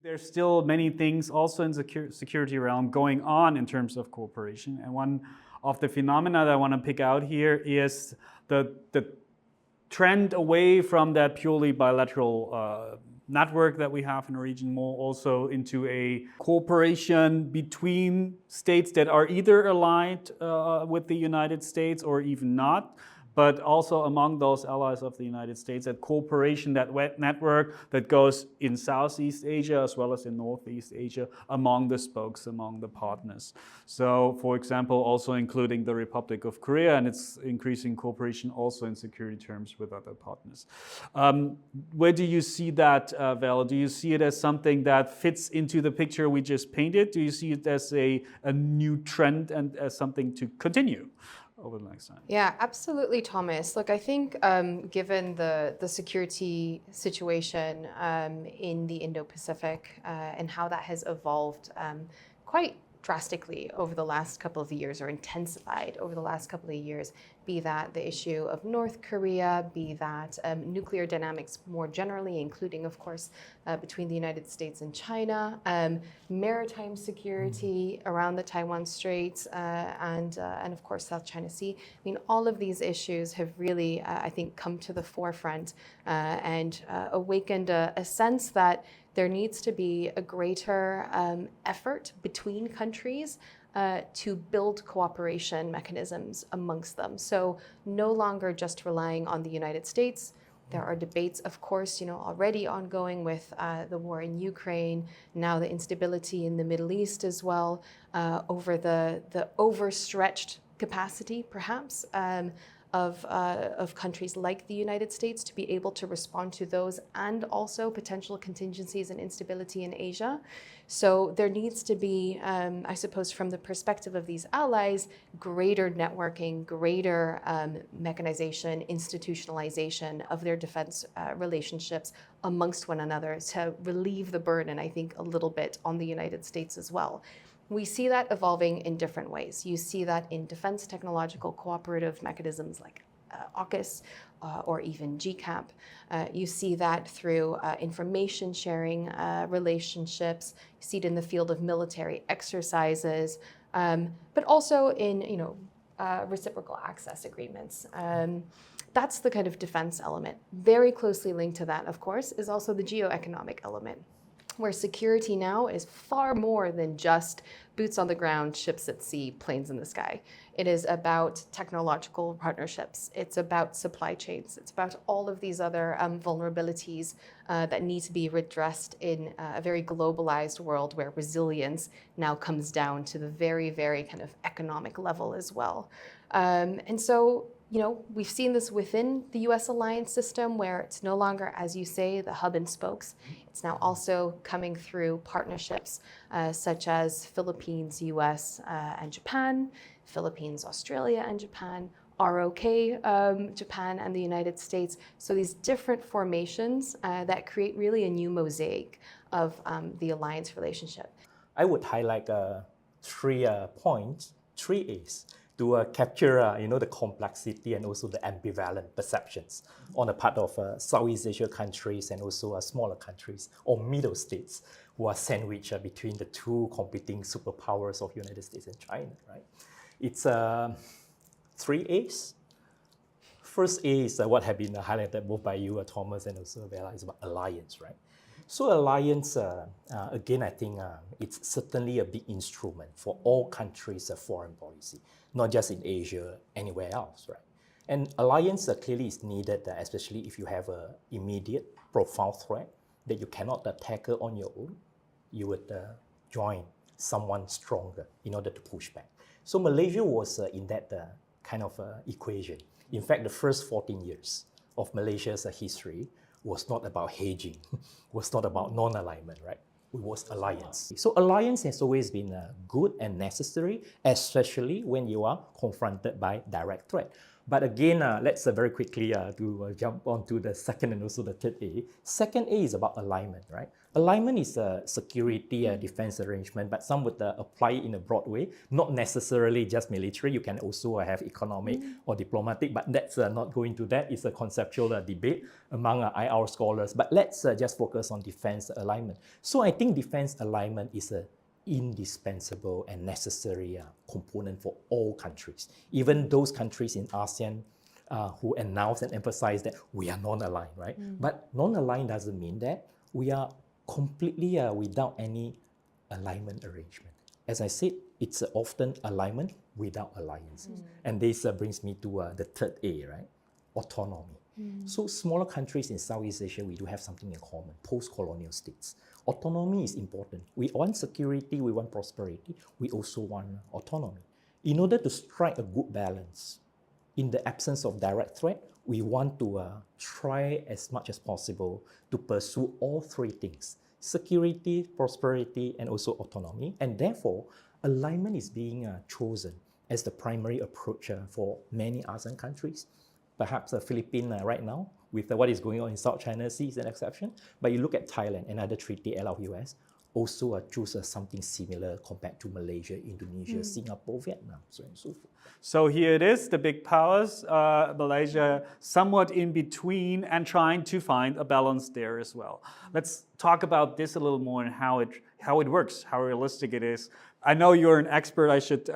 There's still many things also in the security realm going on in terms of cooperation. And one of the phenomena that I want to pick out here is the trend away from that purely bilateral network that we have in the region, more also into a cooperation between states that are either aligned with the United States or even not, but also among those allies of the United States, that cooperation, that network that goes in Southeast Asia as well as in Northeast Asia among the spokes, among the partners. So, for example, also including the Republic of Korea and its increasing cooperation also in security terms with other partners. Where do you see that, Veerle? Do you see it as something that fits into the picture we just painted? Do you see it as a new trend and as something to continue over the next time? Yeah, absolutely, Thomas. Look, I think given the security situation in the Indo-Pacific and how that has evolved quite drastically over the last couple of years, or intensified over the last couple of years, be that the issue of North Korea, be that nuclear dynamics more generally, including, of course, between the United States and China, maritime security around the Taiwan Strait, and of course, South China Sea. I mean, all of these issues have really, I think, come to the forefront and awakened a sense that there needs to be a greater effort between countries to build cooperation mechanisms amongst them. So no longer just relying on the United States. There are debates, of course, already ongoing with the war in Ukraine, now the instability in the Middle East as well, over the overstretched capacity, perhaps, of countries like the United States to be able to respond to those, and also potential contingencies and instability in Asia. So there needs to be, I suppose, from the perspective of these allies, greater networking, greater mechanization, institutionalization of their defense relationships amongst one another to relieve the burden, I think, a little bit on the United States as well. We see that evolving in different ways. You see that in defense technological cooperative mechanisms like AUKUS or even GCAP. You see that through information sharing relationships. You see it in the field of military exercises, but also in reciprocal access agreements. That's the kind of defense element. Very closely linked to that, of course, is also the geoeconomic element, where security now is far more than just boots on the ground, ships at sea, planes in the sky. It is about technological partnerships. It's about supply chains. It's about all of these other vulnerabilities that need to be redressed in a very globalized world where resilience now comes down to the very, very kind of economic level as well. And so, we've seen this within the US alliance system, where it's no longer, as you say, the hub and spokes. It's now also coming through partnerships such as Philippines, US, and Japan, Philippines, Australia, and Japan, ROK, Japan, and the United States. So these different formations that create really a new mosaic of the alliance relationship. I would highlight 3 points, 3 A's, to capture the complexity and also the ambivalent perceptions on the part of Southeast Asia countries and also smaller countries or middle states who are sandwiched between the 2 competing superpowers of United States and China, right? It's 3 A's. First A is what have been highlighted both by you, Thomas, and also Veerle, is about alliance, right? So alliance, again, I think it's certainly a big instrument for all countries' foreign policy, not just in Asia, anywhere else, right? And alliance clearly is needed, especially if you have an immediate, profound threat that you cannot tackle on your own. You would join someone stronger in order to push back. So Malaysia was in that kind of equation. In fact, the first 14 years of Malaysia's history was not about hedging, was not about non-alignment, right? It was alliance. So alliance has always been good and necessary, especially when you are confronted by direct threat. But again, let's very quickly jump on to the second and also the third A. Second A is about alignment, right? Alignment is a security defense arrangement, but some would apply it in a broad way, not necessarily just military. You can also have economic or diplomatic, but that's not going to that. It's a conceptual debate among IR scholars. But let's just focus on defense alignment. So I think defense alignment is a indispensable and necessary component for all countries, even those countries in ASEAN who announce and emphasize that we are non-aligned, right? But non-aligned doesn't mean that we are completely without any alignment arrangement. As I said, it's often alignment without alliances. And this brings me to the third A, right? Autonomy. So smaller countries in Southeast Asia, we do have something in common, post-colonial states. Autonomy is important. We want security, we want prosperity, we also want autonomy. In order to strike a good balance, in the absence of direct threat, we want to try as much as possible to pursue all three things: security, prosperity, and also autonomy. And therefore, alignment is being chosen as the primary approach for many ASEAN countries. Perhaps the Philippines right now, with what is going on in South China Sea is an exception. But you look at Thailand, another treaty ally of US, also choose something similar compared to Malaysia, Indonesia, Singapore, Vietnam, so on and so forth. So here it is, the big powers, Malaysia somewhat in between and trying to find a balance there as well. Let's talk about this a little more and how it works, how realistic it is. I know you're an expert, I should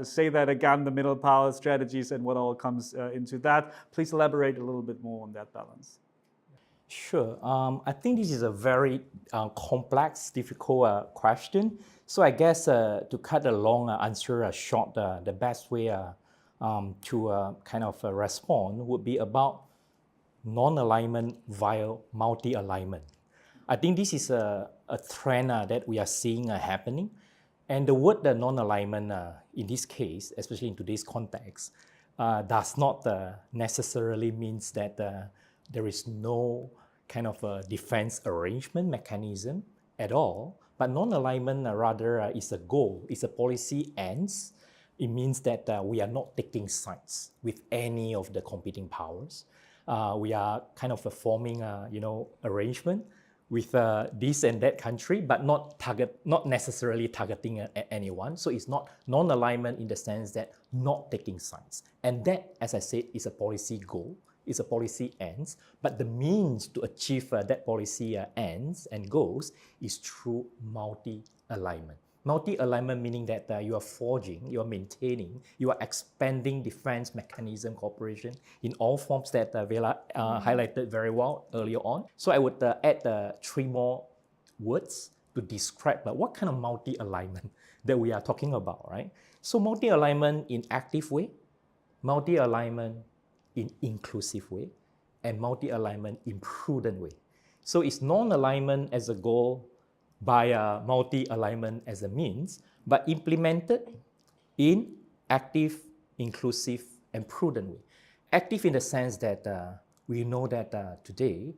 say that again, the middle power strategies and what all comes into that. Please elaborate a little bit more on that balance. Sure. I think this is a very complex, difficult question. So I guess to cut the long answer short, the best way to kind of respond would be about non-alignment via multi-alignment. I think this is a trend that we are seeing happening. And the word non-alignment in this case, especially in today's context, does not necessarily means that there is no kind of a defense arrangement mechanism at all. But non-alignment rather is a goal, is a policy ends. It means that we are not taking sides with any of the competing powers. We are kind of forming arrangement with this and that country, but not necessarily targeting anyone. So it's not non-alignment in the sense that not taking sides. And that, as I said, is a policy goal, is a policy ends, but the means to achieve that policy ends and goals is through multi-alignment. Multi-alignment meaning that you are forging, you are maintaining, you are expanding defense mechanism cooperation in all forms that Veerle highlighted very well earlier on. So I would add three more words to describe what kind of multi-alignment that we are talking about, right? So multi-alignment in active way, multi-alignment in inclusive way, and multi-alignment in prudent way. So it's non-alignment as a goal, by multi-alignment as a means, but implemented in active, inclusive, and prudent way. Active in the sense that we know that today,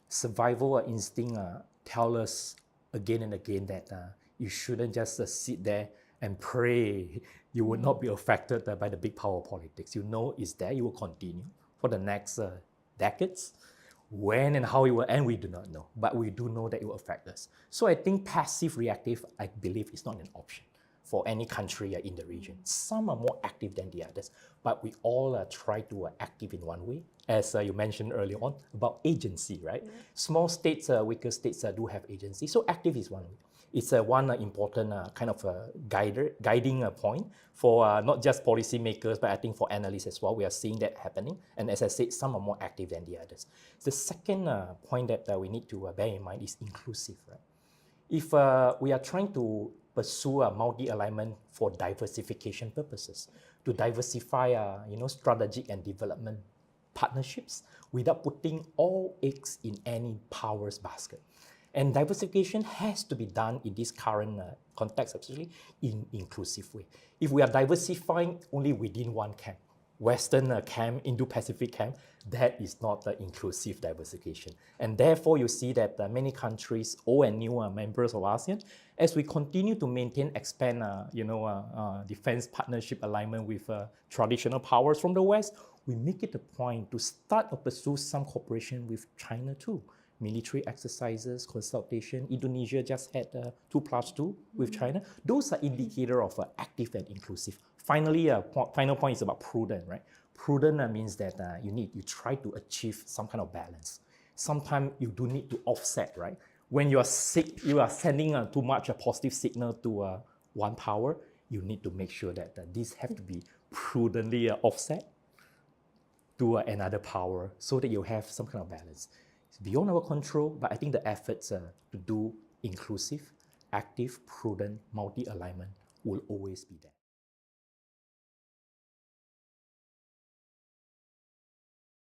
survival instinct tell us again and again that you shouldn't just sit there and pray you will not be affected by the big power politics. You know it's there, you will continue for the next decades. When and how it will end, we do not know, but we do know that it will affect us. So I think passive reactive, I believe, is not an option for any country in the region. Some are more active than the others, but we all try to active in one way. As you mentioned earlier on about agency, right? Mm-hmm. Small states, weaker states do have agency. So active is one way. It's one important kind of guiding point for not just policymakers, but I think for analysts as well. We are seeing that happening. And as I said, some are more active than the others. The second point that we need to bear in mind is inclusive, right? If we are trying to pursue a multi-alignment for diversification purposes, to diversify strategic and development partnerships without putting all eggs in any power's basket. And diversification has to be done in this current context, especially in inclusive way. If we are diversifying only within one camp, Western camp, Indo-Pacific camp, that is not the inclusive diversification. And therefore, you see that many countries, old and new members of ASEAN, as we continue to maintain, expand, defense partnership alignment with traditional powers from the West, we make it a point to start or pursue some cooperation with China too. Military exercises, consultation. Indonesia just had 2+2 with China. Those are indicators of active and inclusive. Finally, final point is about prudent, right? Prudent means that you try to achieve some kind of balance. Sometimes you do need to offset, right? When you are sick, you are sending too much a positive signal to one power. You need to make sure that these have to be prudently offset to another power so that you have some kind of balance. It's beyond our control, but I think the efforts to do inclusive, active, prudent, multi-alignment will always be there.